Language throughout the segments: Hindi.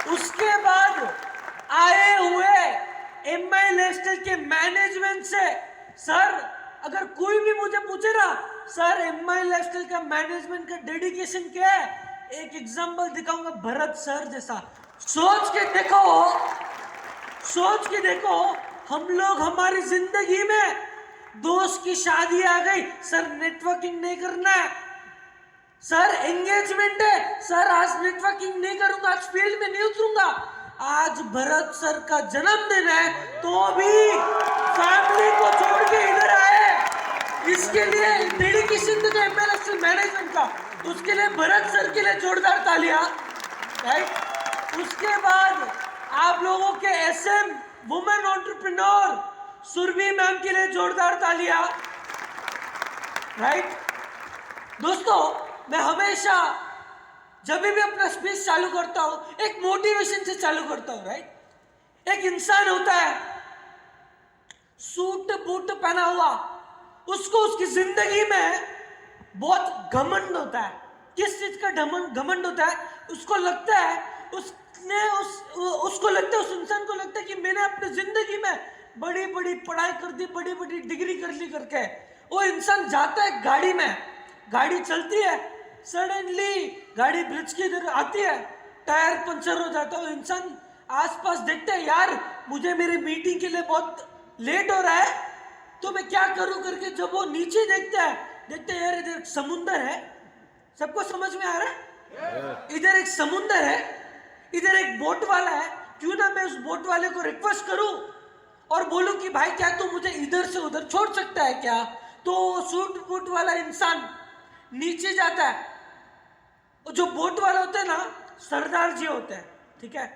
उसके बाद आए हुए एमआई लाइफस्टाइल के मैनेजमेंट से, सर अगर कोई भी मुझे पूछे ना सर एमआई लाइफस्टाइल का मैनेजमेंट का डेडिकेशन क्या है, एक एग्जांपल दिखाऊंगा भरत सर जैसा। सोच के देखो हम लोग हमारी जिंदगी में दोस्त की शादी आ गई, सर नेटवर्किंग नहीं करना है, सर एंगेजमेंट है, सर आज नेटवर्किंग नहीं करूंगा, आज फील्ड में नहीं उतरूंगा। आज भरत सर का जन्मदिन है तो भी फैमिली को छोड़ के इधर आए, इसके लिए डेडिकेशन तो एमएलएस मैनेजमेंट का, उसके लिए भरत सर के लिए जोरदार तालियां, राइट। उसके बाद आप लोगों के SM women entrepreneur Surbhi ma'am के लिए जोरदार तालियां, राइट। दोस्तों मैं हमेशा जब भी अपना स्पीच चालू करता हूं एक मोटिवेशन से चालू करता हूं, राइट। एक इंसान होता है सूट बूट पहना हुआ, उसको उसकी जिंदगी में बहुत घमंड होता है। किस चीज का घमंड होता है? उसको लगता है उस इंसान को लगता है कि मैंने अपनी जिंदगी में बड़ी बड़ी पढ़ाई कर दी, बड़ी बड़ी डिग्री कर ली करके। वो इंसान जाता है गाड़ी में, गाड़ी चलती है, सडनली गाड़ी ब्रिज की इधर आती है, टायर पंचर हो जाता है। इंसान आसपास देखते हैं, यार मुझे मेरी मीटिंग के लिए बहुत लेट हो रहा है तो मैं क्या करूं करके जब वो नीचे देखते हैं यार इधर एक समुंदर है। सबको समझ में आ रहा है? इधर एक समुंदर है, इधर एक बोट वाला है, क्यों ना मैं उस बोट वाले को रिक्वेस्ट करूं और बोलूं कि भाई क्या तू मुझे इधर से उधर छोड़ सकता है क्या? तो सूट बूट वाला इंसान नीचे जाता है। जो बोट वाला होता है ना, सरदार जी होते हैं, ठीक है।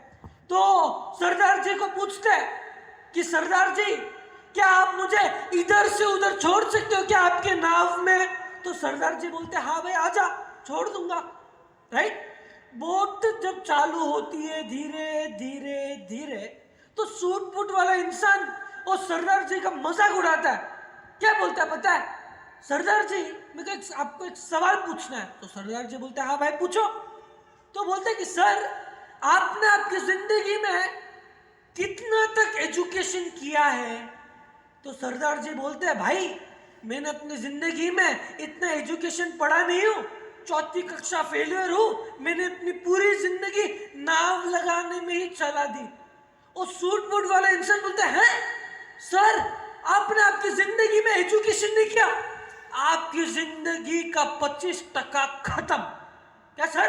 तो सरदार जी को पूछते हैं कि सरदार जी क्या आप मुझे इधर से उधर छोड़ सकते हो क्या आपके नाव में? तो सरदार जी बोलते हैं हाँ भाई आजा, छोड़ दूंगा, राइट। बोट जब चालू होती है धीरे धीरे धीरे, तो सूट बूट वाला इंसान और सरदार जी का मजाक उड़ाता है। क्या बोलता है पता है? सरदार जी मेरे को आपको एक सवाल पूछना है। तो सरदार जी बोलते हैं हाँ भाई पूछो। तो बोलते हैं कि सर आपने आपकी जिंदगी में कितना तक एजुकेशन किया है? तो सरदार जी बोलते हैं भाई मैंने अपनी जिंदगी में इतना एजुकेशन पढ़ा नहीं हूँ, 4वीं कक्षा फेलियर हूँ, मैंने अपनी पूरी जिंदगी नाव लगाने में ही चला दी। और सूट बूट वाला इंसान बोलता है सर आपने आपकी जिंदगी में एजुकेशन नहीं किया, आपकी जिंदगी का 25% खत्म। क्या सर?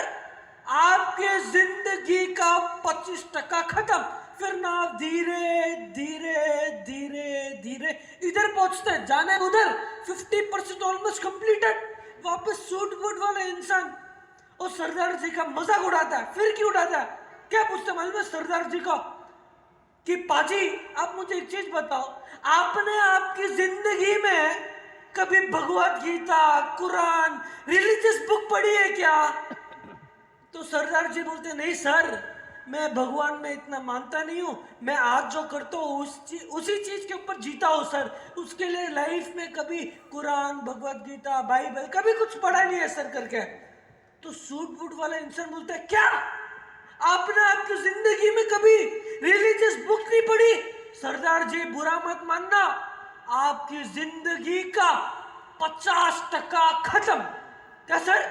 आपके जिंदगी का 25% खत्म। फिर ना धीरे धीरे धीरे धीरे इधर पहुंचते हैं, जाना है उधर, 50% ऑलमोस्ट कंप्लीटेड। वापस सूट बूट वाला इंसान और सरदार जी का मजाक उड़ाता है। फिर क्यों उड़ाता है? क्या पूछते मालूम है सरदार जी को कि पाजी आप मुझे एक चीज बताओ, आपने आपकी जिंदगी में कभी भगवत गीता, कुरान, रिलीजियस बुक पढ़ी है क्या? तो सरदार जी बोलते नहीं सर मैं भगवान में इतना मानता नहीं हूँ, मैं आज जो करता हूँ उसी चीज के ऊपर जीता हूँ सर, उसके लिए लाइफ में कभी कुरान, भगवत गीता, बाइबल कभी कुछ पढ़ा नहीं है सर करके। तो सूट बूट वाला इंसान बोलता है क्या आपने आपकी जिंदगी में कभी रिलीजियस बुक नहीं पढ़ी? सरदार जी बुरा मत मानना, आपकी जिंदगी का 50% खत्म। क्या सर?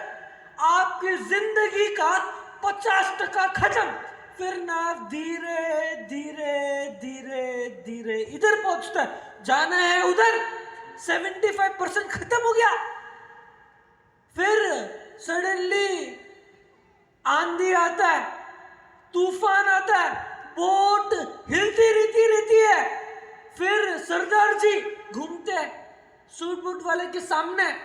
आपकी जिंदगी का 50% खत्म। फिर ना धीरे धीरे धीरे धीरे इधर पहुंचता है, जाना है उधर, 75% खत्म हो गया। फिर सडनली आंधी आता है, तूफान आता है, बोट हिलती रहती है। फिर सरदार जी घूमते हैं सूट बूट वाले के सामने,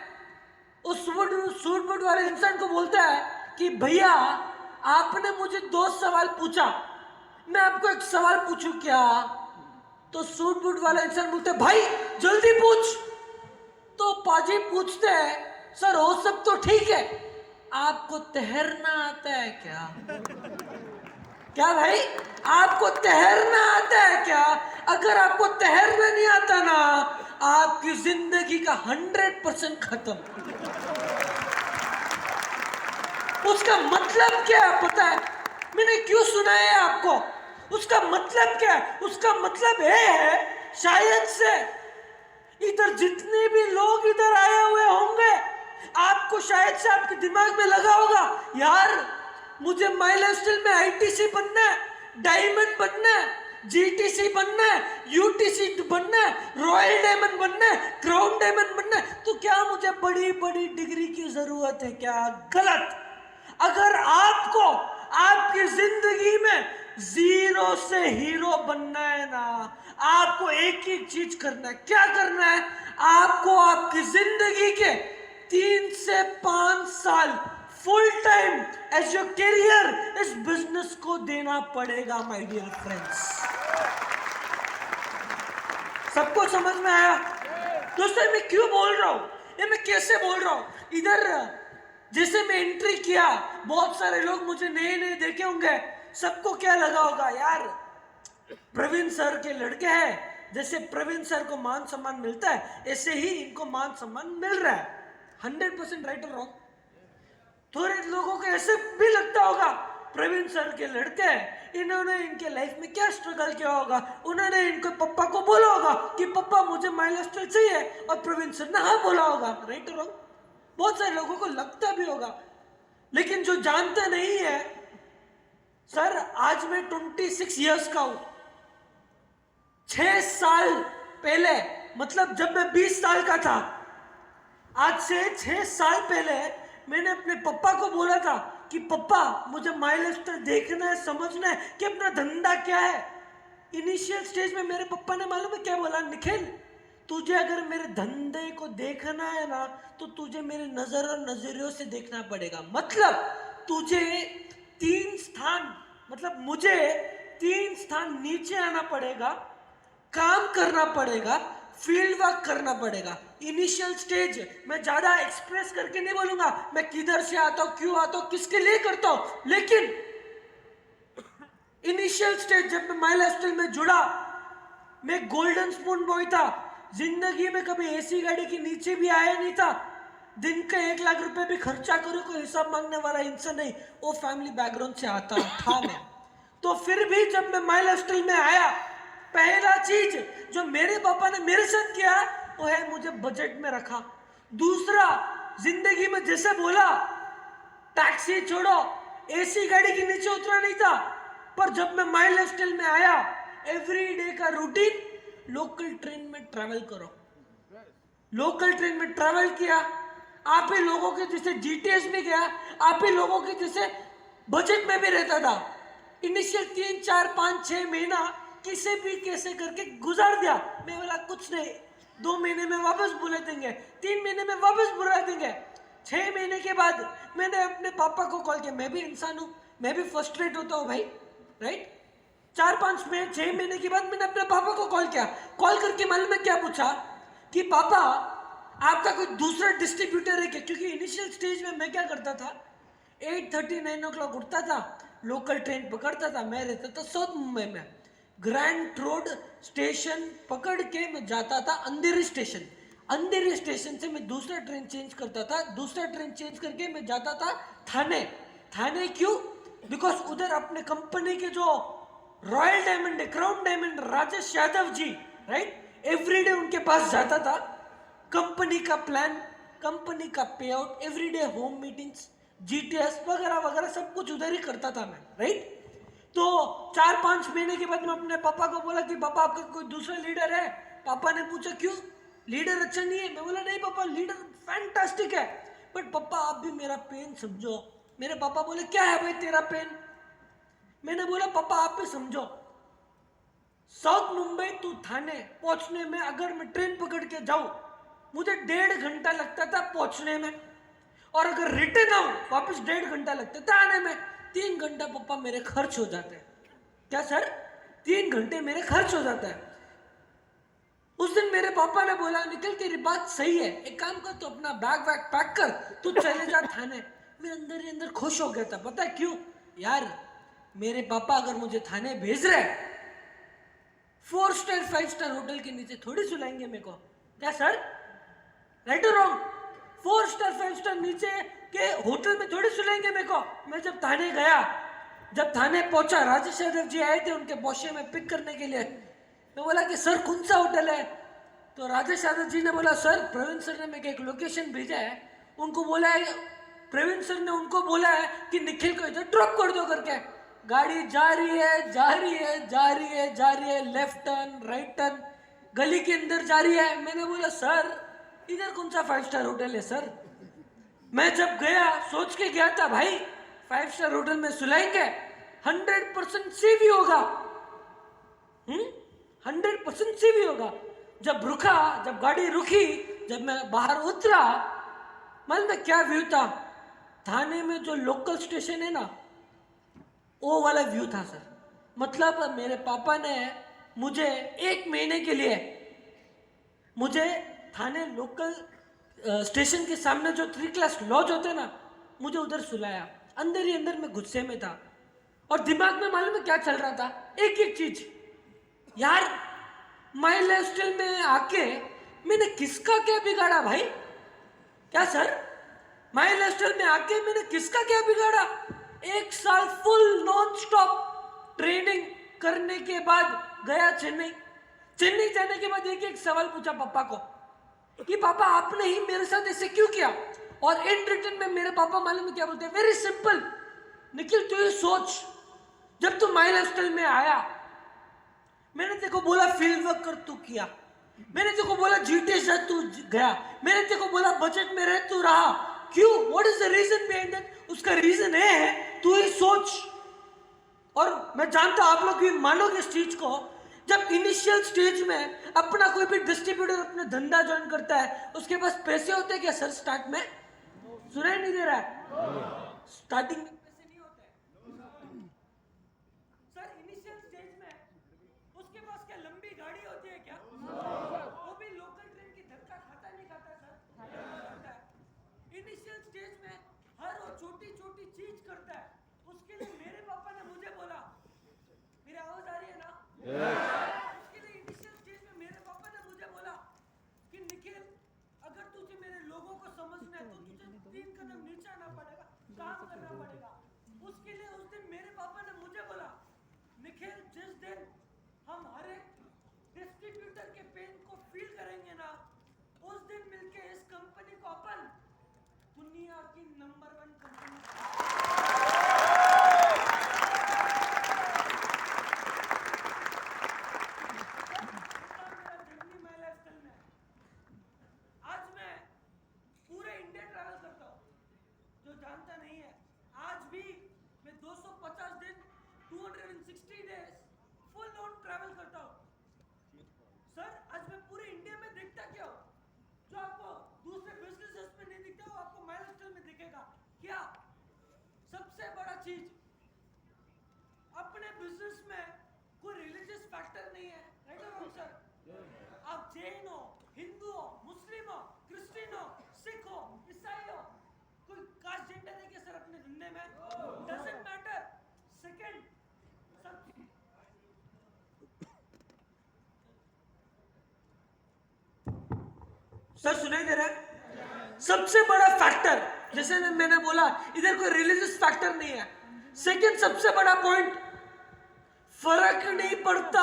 उस सूट बूट वाले इंसान को बोलता है कि भैया आपने मुझे 2 सवाल पूछा, मैं आपको एक सवाल पूछूं क्या? तो सूट बूट वाला इंसान बोलता है भाई जल्दी पूछ। तो पाजी पूछते हैं सर वो सब तो ठीक है, आपको तैरना आता है क्या? क्या भाई आपको तैरना आता है क्या? अगर आपको तैरना नहीं आता ना आपकी जिंदगी का 100% खत्म। उसका मतलब क्या है पता है? मैंने क्यों सुनाया है आपको? उसका मतलब क्या है? उसका मतलब है शायद से इधर जितने भी लोग इधर आए हुए होंगे, आपको शायद से आपके दिमाग में लगा होगा, यार मुझे माई लाइफस्टाइल में आईटीसी बनना है, डायमंड बनना है, जीटीसी बनना है, यूटीसी बनना है, रॉयल डायमंड बनना है, क्राउन डायमंड बनना है, तो क्या मुझे बड़ी बड़ी डिग्री की जरूरत है क्या? गलत। अगर आपको आपकी जिंदगी में जीरो से हीरो बनना है ना, आपको एक ही चीज करना है। क्या करना है? आपको आपकी जिंदगी के 3 से 5 साल full time as your career इस बिजनेस को देना पड़ेगा माय डियर फ्रेंड्स। सबको समझ में आया? दोस्तों मैं क्यों बोल रहा हूं, ये मैं कैसे बोल रहा हूं? इधर जैसे मैं एंट्री किया, बहुत सारे लोग मुझे नए नए देखे होंगे, सबको क्या लगा होगा, यार प्रवीण सर के लड़के हैं, जैसे प्रवीण सर को मान सम्मान मिलता है ऐसे ही इनको मान सम्मान मिल रहा है। 100% राइट और रॉन्ग? थोड़े लोगों को ऐसे भी लगता होगा, प्रवीण सर के लड़के हैं, इन्होंने इनके लाइफ में क्या स्ट्रगल किया होगा, उन्होंने इनको पप्पा को बोला होगा कि पप्पा मुझे माई लाइफस्टाइल चाहिए, और प्रवीण सर ने हाँ बोला होगा। राइट और रॉन्ग? बहुत सारे लोगों को लगता भी होगा, लेकिन जो जानते नहीं है, सर आज मैं 26 इयर्स का हूं। 6 साल पहले, मतलब जब मैं 20 साल का था, आज से 6 साल पहले मैंने अपने पप्पा को बोला था कि पप्पा मुझे माई लाइफस्टाइल देखना है, समझना है कि अपना धंधा क्या है। इनिशियल स्टेज में मेरे पप्पा ने मालूम है क्या बोला? निखिल, तुझे अगर मेरे धंधे को देखना है ना, तो तुझे मेरे नजर और नजरियों से देखना पड़ेगा। मतलब तुझे 3 स्थान, मतलब मुझे 3 स्थान नीचे आना पड़ेगा, काम करना पड़ेगा, फील्ड वर्क करना पड़ेगा। इनिशियल स्टेज मैं ज्यादा एक्सप्रेस करके नहीं बोलूंगा मैं किधर से आता हूं, क्यों आता हूं, किसके लिए करता हूं, लेकिन इनिशियल स्टेज जब मैं माई लाइफस्टाइल में जुड़ा, मैं गोल्डन स्पून बॉय था, जिंदगी में कभी ऐसी गाड़ी के नीचे भी आया नहीं था, दिन का 1 लाख रुपए भी खर्चा करूं कोई हिसाब मांगने वाला इंसान नहीं, वो फैमिली बैकग्राउंड से आता था मैं। तो फिर भी जब मैं माई लाइफस्टाइल में आया, पहला चीज जो मेरे पापा ने मेरे साथ किया वो है मुझे बजट में रखा। दूसरा, जिंदगी में जैसे बोला टैक्सी छोड़ो, एसी गाड़ी के नीचे उतरा नहीं था, पर जब मैं माई लाइफस्टाइल में आया, एवरी डे का रूटीन, लोकल ट्रेन में ट्रैवल करो। लोकल ट्रेन में ट्रैवल किया, आप ही लोगों के जैसे जीटीएस में गया, आप ही लोगों के जैसे बजट में भी रहता था। इनिशियल 3, 4, 5, 6 महीना किसे भी कैसे करके गुजार दिया। मैं बोला कुछ नहीं, 2 महीने में वापस बुला देंगे, 3 महीने में वापस बुला देंगे। 6 महीने के बाद मैंने अपने पापा को कॉल किया, मैं भी इंसान हूँ, मैं भी फ्रस्ट्रेट होता हूँ भाई, राइट। 4-5 महीने 6 महीने के बाद मैंने अपने पापा को कॉल किया। कॉल करके मालूम है क्या पूछा कि पापा आपका कोई दूसरा डिस्ट्रीब्यूटर है क्या? क्योंकि इनिशियल स्टेज में मैं क्या करता था, 8:30 9 o'clock उठता था, लोकल ट्रेन पकड़ता था, मैं रहता था साउथ मुंबई में, ग्रैंड रोड स्टेशन पकड़ के मैं जाता था अंधेरी स्टेशन। अंधेरी स्टेशन से मैं दूसरा ट्रेन चेंज करता था, दूसरा ट्रेन चेंज करके मैं जाता था थाने। थाने क्यों? बिकॉज उधर अपने कंपनी के जो रॉयल डायमंड है, crown diamond, Rajesh Yadav ji, right, everyday उनके पास जाता था। कंपनी का प्लान, कंपनी का पे out, everyday home meetings, GTS वगैरह वगैरह सब कुछ उधर ही करता था मैं, राइट। तो 4-5 महीने के बाद मैं अपने पापा को बोला कि पापा आपका कोई दूसरा लीडर है? पापा ने पूछा क्यों, लीडर अच्छा नहीं है? मैं बोला नहीं पापा, लीडर फैंटास्टिक है, बट पापा आप भी मेरा पेन समझो। मेरे पापा बोले क्या है भाई तेरा पेन? मैंने बोला पापा आप भी समझो, साउथ मुंबई टू थाने पहुंचने में अगर मैं ट्रेन पकड़ के जाऊं, मुझे 1.5 घंटा लगता था पहुंचने में, और अगर रिटर्न आऊं वापस 1.5 घंटा लगता था आने में। 3 घंटा पापा मेरे खर्च हो जाते हैं। क्या सर? 3 घंटे मेरे खर्च हो जाता है। उस दिन मेरे पापा ने बोला निखिल तेरी बात सही है, एक काम कर तू अपना बैग वैग पैक कर, तू चले जा थाने। मैं अंदर ही अंदर खुश हो गया था, पता है क्यों? यार मेरे पापा अगर मुझे थाने भेज रहे, 4 स्टार 5 स्टार होटल के नीचे थोड़ी सुलाएंगे मेरे को। क्या सर? राइट और रॉन्ग? 4 स्टार 5 स्टार नीचे के होटल में थोड़ी सुलाएंगे मेरे को। मैं जब थाने गया, जब थाने पहुंचा, राजेश यादव जी आए थे उनके पोर्शे में पिक करने के लिए। मैं बोला कि सर कौन सा होटल है? तो राजेश यादव जी ने बोला सर प्रवीण सर ने मेरे को एक लोकेशन भेजा है, उनको बोला है, प्रवीण सर ने उनको बोला है कि निखिल को इधर ड्रॉप कर दो करके। गाड़ी जा रही है जा रही है जा रही है जा रही है, लेफ्ट टर्न राइट टर्न, गली के अंदर जा रही है। मैंने बोला सर इधर कौन सा 5 स्टार होटल है सर? मैं जब गया सोच के गया था भाई 5 स्टार होटल में सुलाएंगे, 100% सेव ही होगा, 100% सेव ही होगा। जब रुका, जब गाड़ी रुकी, जब मैं बाहर उतरा, मालूम है क्या व्यू था? थाने में जो लोकल स्टेशन है ना, वो वाला व्यू था सर। मतलब मेरे पापा ने मुझे 1 महीने के लिए मुझे थाने लोकल स्टेशन के सामने जो 3 क्लास लॉज होते ना, मुझे उधर सुलाया। अंदर ही अंदर मैं गुस्से में था और दिमाग में मालूम है क्या चल रहा था? एक एक चीज, यार माई लाइफस्टाइल में आके मैंने किसका क्या बिगाड़ा भाई? क्या सर, माई लाइफस्टाइल में आके मैंने किसका क्या बिगाड़ा? 1 साल फुल नॉन स्टॉप ट्रेनिंग करने के बाद गया चेन्नई। चेन्नई जाने के बाद एक एक सवाल पूछा पापा को कि पापा आपने ही मेरे साथ ऐसे क्यों किया? और इन रिटर्न में मेरे पापा मालूम है क्या बोलते हैं? वेरी सिंपल, निखिल तू ये सोच, जब तू माई लाइफस्टाइल में आया, मैंने तेरे को बोला फील्ड वर्क कर, तू किया। मैंने तेरे को बोला जीटीएस जा, तू गया। मैंने तेरे को बोला बजट में रह, तू रहा। क्यों? What is the reason behind that? उसका रीजन है तू ही सोच। और मैं जानता हूं आप लोग भी मानोगे इस चीज को, जब इनिशियल स्टेज में अपना कोई भी डिस्ट्रीब्यूटर अपना धंधा ज्वाइन करता है, उसके पास पैसे होते हैं क्या सर? स्टार्ट में सुनाई नहीं दे रहा है? स्टार्टिंग में पैसे नहीं होते सर। इनिशियल स्टेज में उसके पास क्या लंबी गाड़ी होती है क्या? वो भी लोकल ट्रेन की धक्का खाता नहीं खाता सर? इनिशियल स्टेज में हर वो छोटी छोटी चीज करता है। उसके लिए मेरे पापा ने मुझे बोला, मेरी आवाज आ रही है ना? उसके लिए इनिशियल स्टेज में मेरे पापा ने मुझे बोला कि निखिल अगर तुझे मेरे लोगों को समझना है तो तुझे 3 कदम नीचे आना पड़ेगा, काम करना पड़ेगा। उसके लिए उस दिन मेरे पापा ने मुझे बोला, निखिल जिस दिन हम हर एक डिस्ट्रीब्यूटर के पेन को फील करेंगे ना, उस दिन मिलके इस कंपनी को अपन दुनिया की नंबर 1 कंपनी चीज। अपने बिजनेस में कोई रिलीजियस फैक्टर नहीं है, राइट और रॉन्ग सर? आप जैन हो, हिंदू हो, मुस्लिम हो, क्रिश्चियन हो, सिख हो, ईसाई हो, कोई कास्ट जेंडर है क्या सर अपने धंधे में? Doesn't matter. सेकंड, सर सुनाई दे रहा है? सबसे बड़ा फैक्टर, जैसे मैंने बोला इधर कोई रिलीजियस फैक्टर नहीं है। सेकंड सबसे बड़ा पॉइंट, फर्क नहीं पड़ता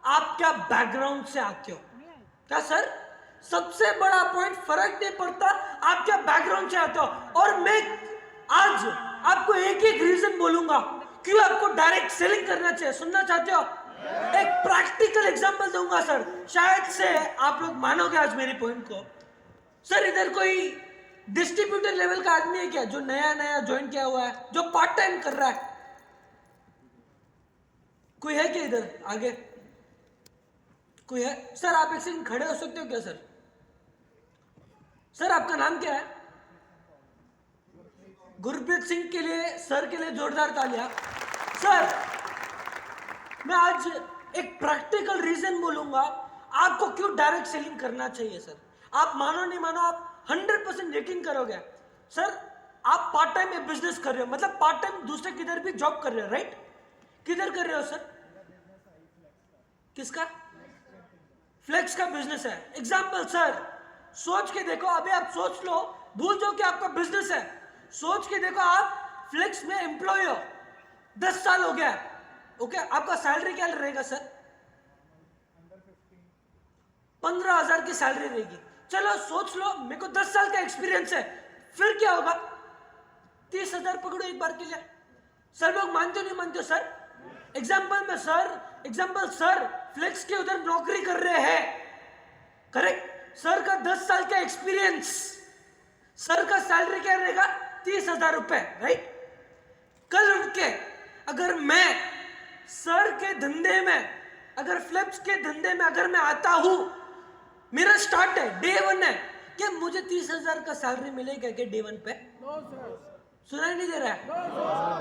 आप क्या बैकग्राउंड से आते हो। क्या सर? सबसे बड़ा पॉइंट, फर्क नहीं पड़ता आप क्या बैकग्राउंड से आते हो। और मैं आज आपको एक एक रीजन बोलूंगा क्यों आपको डायरेक्ट सेलिंग करना चाहिए। सुनना चाहते हो? एक प्रैक्टिकल एग्जांपल दूंगा सर, शायद से आप लोग मानोगे आज मेरी पॉइंट को। सर इधर कोई डिस्ट्रीब्यूटर लेवल का आदमी है क्या जो नया नया ज्वाइन किया हुआ है, जो पार्ट टाइम कर रहा है? कोई है क्या इधर आगे? कोई है? सर आप एक सेकंड खड़े हो सकते हो क्या सर? सर आपका नाम क्या है? गुरप्रीत सिंह के लिए, सर के लिए जोरदार तालियां। सर मैं आज एक प्रैक्टिकल रीजन बोलूंगा आपको क्यों डायरेक्ट सेलिंग करना चाहिए। सर आप मानो नहीं मानो, आप 100% यकीन करोगे। सर आप पार्ट टाइम में बिजनेस कर रहे हो, मतलब पार्ट टाइम दूसरे किधर भी जॉब कर रहे हो, राइट? किधर कर रहे हो सर? किसका? फ्लेक्स का बिजनेस है। एग्जाम्पल सर सोच के देखो, अभी आप सोच लो, भूल जाओ कि आपका बिजनेस है, सोच के देखो आप फ्लेक्स में एम्प्लॉय हो, 10 साल हो गया, ओके, आपका सैलरी क्या रहेगा सर? 15,000 की सैलरी रहेगी। चलो सोच लो, मेरे को 10 साल का एक्सपीरियंस है, फिर क्या होगा? 30,000 पकड़ो एक बार के लिए। सर लोग मानते हो नहीं मानते हो सर? एग्जाम्पल सर फ्लेक्स के उधर नौकरी कर रहे हैं, करेक्ट? सर का 10 साल का एक्सपीरियंस, सर का सैलरी क्या रहेगा? 30,000 रुपए, राइट? कल उठ के अगर मैं सर के धंधे में, अगर फ्लिप्स के धंधे में अगर मैं आता हूं, मेरा स्टार्ट है, डे 1 है, क्या मुझे 30,000 का सैलरी मिलेगा क्या डे 1 पे? सुनाई नहीं दे रहा है?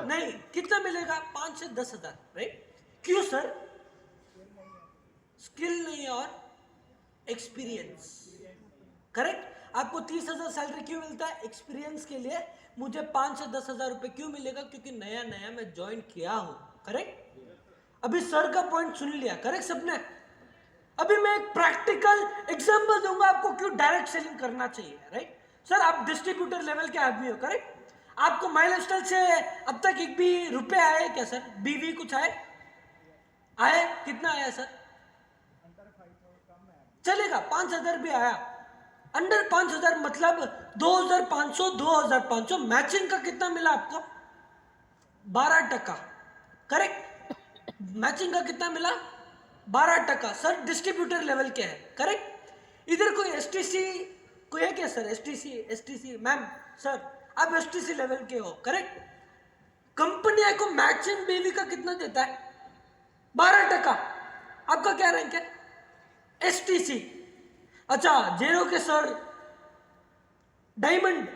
नहीं, कितना मिलेगा? 5 से 10,000, राइट? क्यों सर? स्किल नहीं और एक्सपीरियंस, करेक्ट? आपको 30,000 सैलरी क्यों मिलता है? एक्सपीरियंस के लिए। मुझे 5 से 10,000 रुपए क्यों मिलेगा? क्योंकि नया नया मैं ज्वाइन किया हूं, करेक्ट? अभी सर का पॉइंट सुन लिया, करेक्ट सबने? अभी मैं एक प्रैक्टिकल एग्जांपल दूंगा आपको क्यों डायरेक्ट सेलिंग करना चाहिए, राइट? सर आप डिस्ट्रीब्यूटर लेवल के आदमी हो, करेक्ट? आपको माई लाइफस्टाइल से अब तक एक भी रुपए आए क्या सर? बीवी कुछ आए? कितना आया सर? चलेगा, 5,000 भी आया। अंडर 5,000 मतलब 2,500, 2,500। मैचिंग का कितना मिला आपको? 12%, करेक्ट? मैचिंग का कितना मिला? 12%। सर डिस्ट्रीब्यूटर लेवल के है, करेक्ट? इधर कोई एसटीसी कोई है क्या सर? एसटीसी मैम, सर आप एसटीसी लेवल के हो, करेक्ट? कंपनी को मैचिंग बीवी का कितना देता है? 12%। आपका क्या रैंक है? एसटीसी। अच्छा, जेरो के सर डायमंड।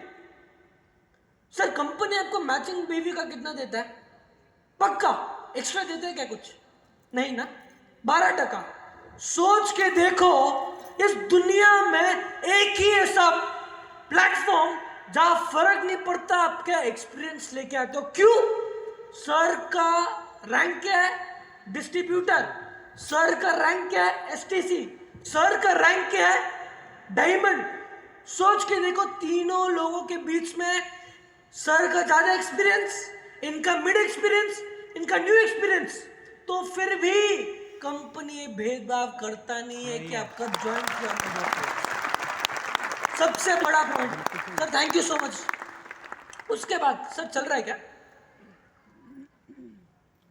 सर कंपनी आपको मैचिंग बीवी का कितना देता है? पक्का एक्स्ट्रा देते हैं क्या कुछ? नहीं ना, 12%। सोच के देखो, इस दुनिया में एक ही ऐसा प्लेटफॉर्म जहां फर्क नहीं पड़ता आपका एक्सपीरियंस लेके आते हो। क्यों? सर का रैंक क्या है? डिस्ट्रीब्यूटर। सर का रैंक क्या है? एसटीसी। सर का रैंक क्या है? डायमंड। सोच के देखो, तीनों लोगों के बीच में सर का ज्यादा एक्सपीरियंस, इनका मिड एक्सपीरियंस, इनका न्यू एक्सपीरियंस, तो फिर भी कंपनी भेदभाव करता नहीं है कि आपका ज्वाइन किया। सबसे बड़ा point sir, thank you so much. उसके बाद सर चल रहा है क्या?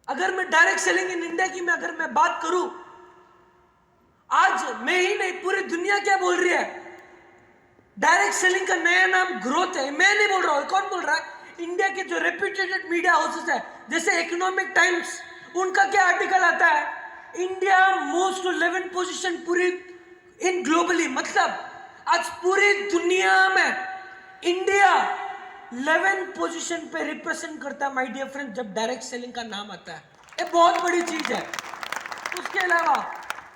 अगर मैं डायरेक्ट सेलिंग इन इंडिया की अगर मैं बात करूं, आज मैं ही नहीं पूरी दुनिया क्या बोल रही है? डायरेक्ट सेलिंग का नया नाम ग्रोथ है। मैं नहीं बोल रहा हूं, कौन बोल रहा है? इंडिया के जो रेप्यूटेड मीडिया हाउसेस है, जैसे इकोनॉमिक टाइम्स, उनका क्या आर्टिकल आता है? India moves to 11th position पूरी इन ग्लोबली। मतलब आज पूरी दुनिया में इंडिया 11th पोजीशन पे रिप्रेजेंट करता है माय डियर फ्रेंड, जब डायरेक्ट सेलिंग का नाम आता है। ये बहुत बड़ी चीज है। उसके अलावा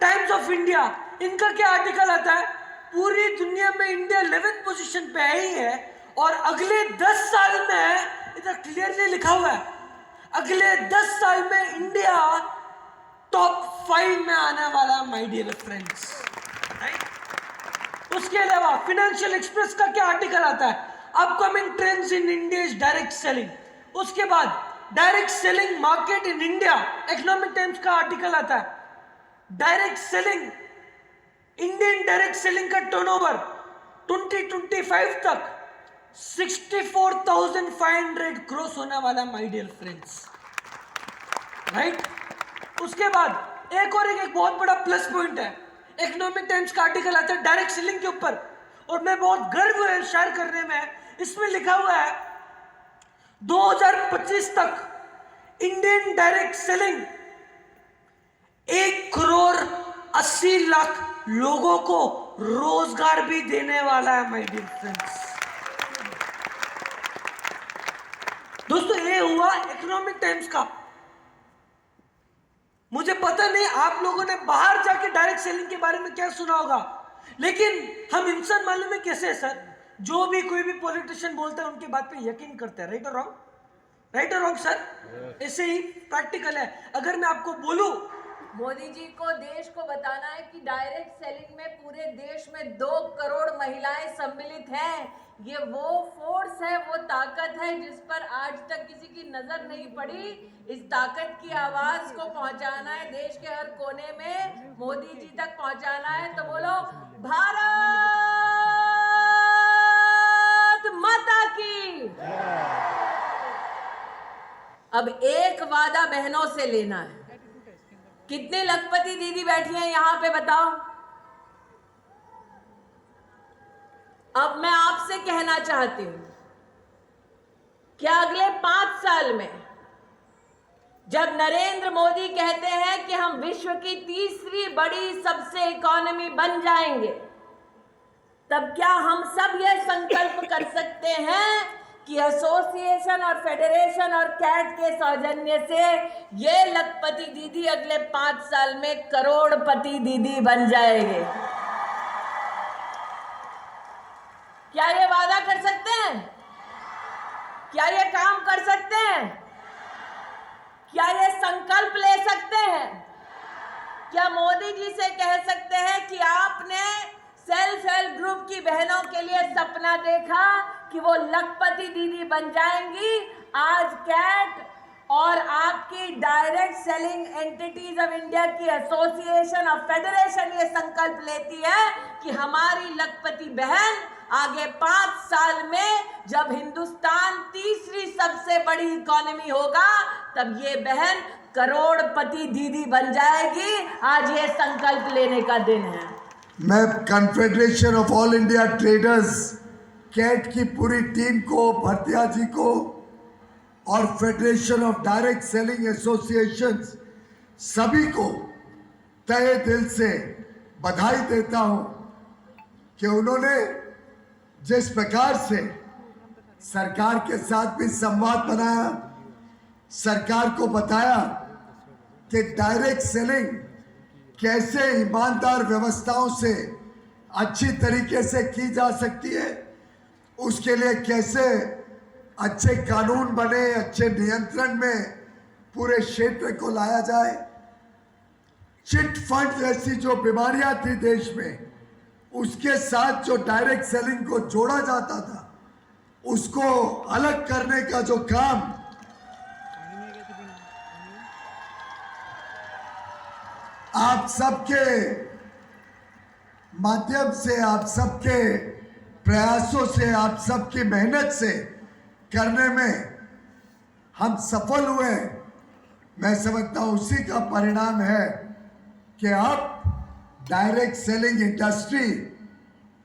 टाइम्स ऑफ इंडिया, इनका क्या आर्टिकल आता है? पूरी दुनिया में इंडिया 11th पोजीशन पे आई है, और अगले 10 साल में, इधर क्लियरली लिखा हुआ है, अगले 10 साल में इंडिया टॉप 5 में आने वाला माय डियर फ्रेंड्स, राइट? उसके अलावा फाइनेंशियल एक्सप्रेस का क्या आर्टिकल आता है? Upcoming trends in India is direct selling. उसके बाद direct selling market in India, economic times का आर्टिकल आता है। Direct selling, Indian direct selling का टर्नओवर 2025 तक 64,500 क्रॉस होने वाला माय डियर फ्रेंड्स, राइट? उसके बाद एक बहुत बड़ा प्लस पॉइंट है, इकोनॉमिक टाइम्स का आर्टिकल आता है डायरेक्ट सेलिंग के ऊपर, और मैं बहुत गर्व है शेयर करने में। इसमें लिखा हुआ है 2025 तक इंडियन डायरेक्ट सेलिंग 1,80,00,000 लोगों को रोजगार भी देने वाला है माय डियर फ्रेंड्स। दोस्तों ये हुआ इकोनॉमिक टाइम्स का। मुझे पता नहीं आप लोगों ने बाहर जाके डायरेक्ट सेलिंग के बारे में क्या सुना होगा, लेकिन हम इंसान मालूम है कैसे है सर? जो भी कोई भी पॉलिटिशियन बोलता है उनकी बात पे यकीन करते हैं, राइट और रॉन्ग? राइट और रॉन्ग सर? ऐसे ही प्रैक्टिकल है। अगर मैं आपको बोलूं, मोदी जी को देश को बताना है कि डायरेक्ट सेलिंग में पूरे देश में 2 करोड़ महिलाएं सम्मिलित हैं। ये वो फोर्स है, वो ताकत है जिस पर आज तक किसी की नजर नहीं पड़ी। इस ताकत की आवाज को पहुंचाना है देश के हर कोने में, मोदी जी तक पहुंचाना है। तो बोलो भारत माता की। अब एक वादा बहनों से लेना है। कितनी लखपति दीदी बैठी हैं यहां पे, बताओ। अब मैं आपसे कहना चाहती हूं कि अगले 5 साल में जब नरेंद्र मोदी कहते हैं कि हम विश्व की तीसरी बड़ी सबसे इकोनॉमी बन जाएंगे, तब क्या हम सब ये संकल्प कर सकते हैं कि एसोसिएशन और फेडरेशन और कैट के सौजन्य से ये लखपति दीदी अगले 5 साल में करोड़पति दीदी बन जाएंगे? क्या ये वादा कर सकते हैं? क्या ये काम कर सकते हैं? क्या ये संकल्प ले सकते हैं? क्या मोदी जी से कह सकते हैं कि आपने सेल्फ हेल्प ग्रुप की बहनों के लिए सपना देखा कि वो लखपति दीदी बन जाएंगी? आज कैट और आपकी direct selling entities of India की एसोसिएशन और फेडरेशन ये संकल्प लेती है कि हमारी लखपति बहन आगे 5 साल में जब हिंदुस्तान तीसरी सबसे बड़ी इकोनॉमी होगा, तब ये बहन करोड़पति दीदी बन जाएगी। आज ये संकल्प लेने का दिन है। मैं confederation of all India traders CAT की पूरी टीम को, भरतिया जी को और federation of direct selling associations सभी को तहे दिल से बधाई देता हूं कि उन्होंने जिस प्रकार से सरकार के साथ भी संवाद बनाया, सरकार को बताया कि डायरेक्ट सेलिंग कैसे ईमानदार व्यवस्थाओं से अच्छी तरीके से की जा सकती है, उसके लिए कैसे अच्छे कानून बने, अच्छे नियंत्रण में पूरे क्षेत्र को लाया जाए। चिट फंड जैसी जो बीमारियां थी देश में, उसके साथ जो डायरेक्ट सेलिंग को जोड़ा जाता था, उसको अलग करने का जो काम आप सबके माध्यम से, आप सबके प्रयासों से, आप सबकी मेहनत से करने में हम सफल हुए। मैं समझता हूं उसी का परिणाम है कि अब डायरेक्ट सेलिंग इंडस्ट्री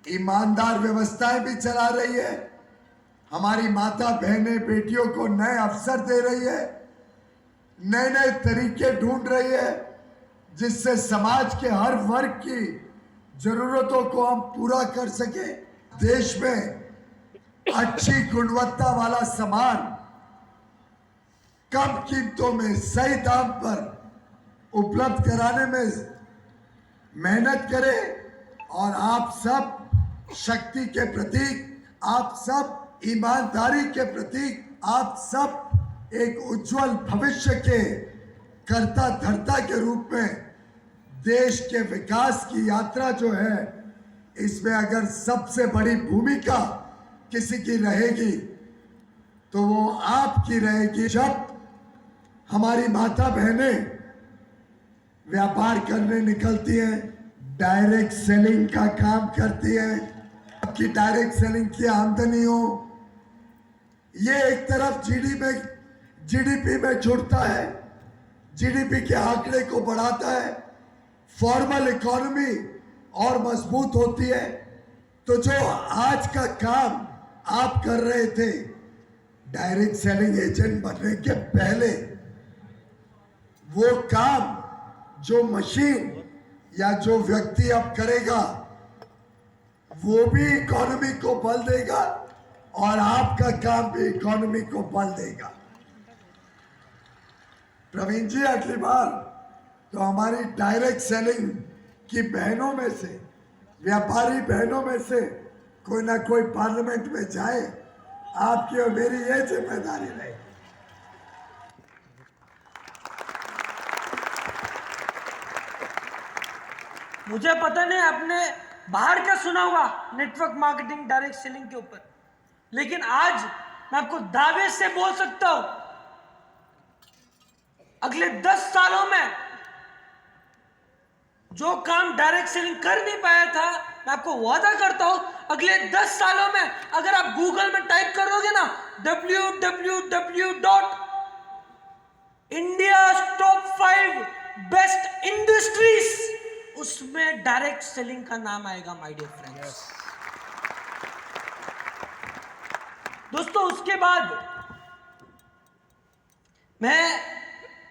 ईमानदार व्यवस्थाएं भी चला रही है, हमारी माता बहनें बेटियों को नए अवसर दे रही है, नए नए तरीके ढूंढ रही है जिससे समाज के हर वर्ग की जरूरतों को हम पूरा कर सके। देश में अच्छी गुणवत्ता वाला सामान कम कीमतों में सही दाम पर उपलब्ध कराने में मेहनत करें और आप सब शक्ति के प्रतीक, आप सब ईमानदारी के प्रतीक, आप सब एक उज्जवल भविष्य के कर्ता धर्ता के रूप में देश के विकास की यात्रा जो है, इसमें अगर सबसे बड़ी भूमिका किसी की रहेगी तो वो आपकी रहेगी। जब हमारी माता बहनें व्यापार करने निकलती हैं, डायरेक्ट सेलिंग का काम करती हैं, आपकी डायरेक्ट सेलिंग की आमदनी हो, ये एक तरफ जीडीपी में जुड़ता है, जीडीपी के आंकड़े को बढ़ाता है, फॉर्मल इकोनॉमी और मजबूत होती है। तो जो आज का काम आप कर रहे थे डायरेक्ट सेलिंग एजेंट बनने के पहले, वो काम जो मशीन या जो व्यक्ति अब करेगा वो भी इकोनॉमी को बल देगा और आपका काम भी इकोनॉमी को बल देगा। प्रवीण जी, अगली बार तो हमारी डायरेक्ट सेलिंग की बहनों में से, व्यापारी बहनों में से कोई ना कोई पार्लियामेंट में जाए, आपकी और मेरी ये जिम्मेदारी रहेगी। मुझे पता नहीं आपने बाहर क्या सुना होगा नेटवर्क मार्केटिंग डायरेक्ट सेलिंग के ऊपर, लेकिन आज मैं आपको दावे से बोल सकता हूं, अगले 10 सालों में जो काम डायरेक्ट सेलिंग कर नहीं पाया था, मैं आपको वादा करता हूं अगले 10 सालों में अगर आप गूगल में टाइप करोगे ना www.india's top 5 बेस्ट इंडस्ट्रीज, उसमें डायरेक्ट सेलिंग का नाम आएगा माय डियर फ्रेंड्स। दोस्तों उसके बाद मैं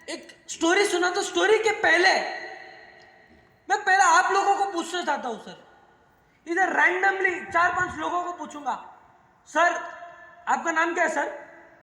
एक स्टोरी सुना, तो स्टोरी के पहले मैं आप लोगों को पूछना चाहता हूं सर, इधर रैंडमली 4-5 लोगों को पूछूंगा, सर आपका नाम क्या है सर?